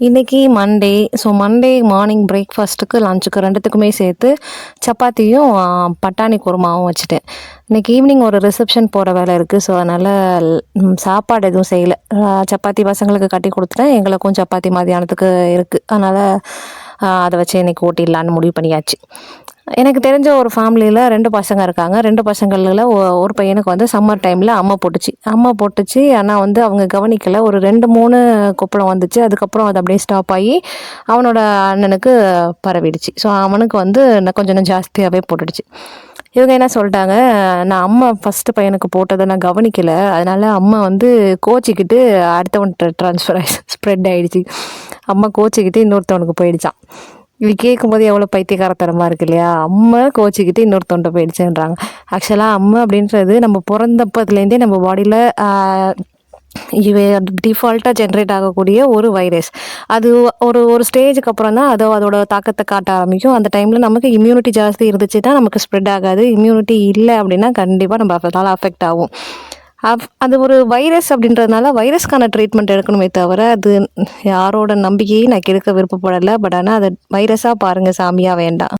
இன்னைக்கு Monday. So Monday morning பிரேக்ஃபாஸ்ட்டுக்கு, லஞ்சுக்கு 2த்துக்குமே சேர்த்து சப்பாத்தியும், பட்டாணி குருமாவும் வச்சுட்டேன். இன்னைக்கு ஈவினிங் ஒரு ரிசப்ஷன் போகிற வேலை இருக்குது. ஸோ அதனால் சாப்பாடு எதுவும் செய்யலை. சப்பாத்தி பசங்களுக்கு கட்டி கொடுத்துட்டேன். எங்களுக்கும் சப்பாத்தி மதியானத்துக்கு இருக்குது. அதனால் அதை வச்சு இன்னைக்கு ஓட்டிடலான்னு முடிவு பண்ணியாச்சு. எனக்கு தெரிஞ்ச ஒரு ஃபேமிலியில் 2 பசங்க இருக்காங்க. 2 பசங்களில் ஒரு பையனுக்கு வந்து சம்மர் டைமில் அம்மை போட்டுச்சு. ஆனால் வந்து அவங்க கவனிக்கலை. ஒரு 2, 3 கொப்பளம் வந்துச்சு. அதுக்கப்புறம் அது அப்படியே ஸ்டாப் ஆகி அவனோட அண்ணனுக்கு பரவிடுச்சு. ஸோ அவனுக்கு வந்து கொஞ்சம் ஜாஸ்தியாகவே போட்டுடுச்சு. இவங்க என்ன சொல்லிட்டாங்க, நான் அம்மா ஃபஸ்ட்டு பையனுக்கு போட்டதை நான் கவனிக்கலை, அதனால் அம்மா வந்து கோச்சிக்கிட்டு அடுத்தவன்கிட்ட ட்ரான்ஸ்ஃபர் ஆகி ஸ்ப்ரெட் ஆகிடுச்சு. அம்மா கோச்சிக்கிட்டு இன்னொருத்தவனுக்கு போயிடுச்சான். இது கேட்கும்போது எவ்வளோ பைத்தியக்காரத்தனமாக இருக்கு இல்லையா? அம்மா கோச்சிக்கிட்டு இன்னொருத்தவன்ட்ட போயிடுச்சுன்றாங்க. ஆக்சுவலாக அம்மா அப்படின்றது நம்ம பிறந்தப்பத்துலேருந்தே நம்ம பாடியில் இது டிஃபால்ட்டாக ஜென்ரேட் ஆகக்கூடிய ஒரு வைரஸ். அது ஒரு ஒரு ஸ்டேஜுக்கு அப்புறம் தான் அதோட தாக்கத்தை காட்ட ஆரம்பிக்கும். அந்த டைமில் நமக்கு இம்யூனிட்டி ஜாஸ்தி இருந்துச்சுன்னா நமக்கு ஸ்ப்ரெட் ஆகாது. இம்யூனிட்டி இல்லை அப்படின்னா கண்டிப்பாக நம்ம அதனால் அஃபெக்ட் ஆகும். அது ஒரு வைரஸ் அப்படின்றதுனால வைரஸ்க்கான ட்ரீட்மெண்ட் எடுக்கணுமே தவிர, அது யாரோட நம்பிக்கையும் நான் கெடுக்க விருப்பப்படலை. பட் ஆனால் அதை வைரஸாக பாருங்கள், சாமியாக வேண்டாம்.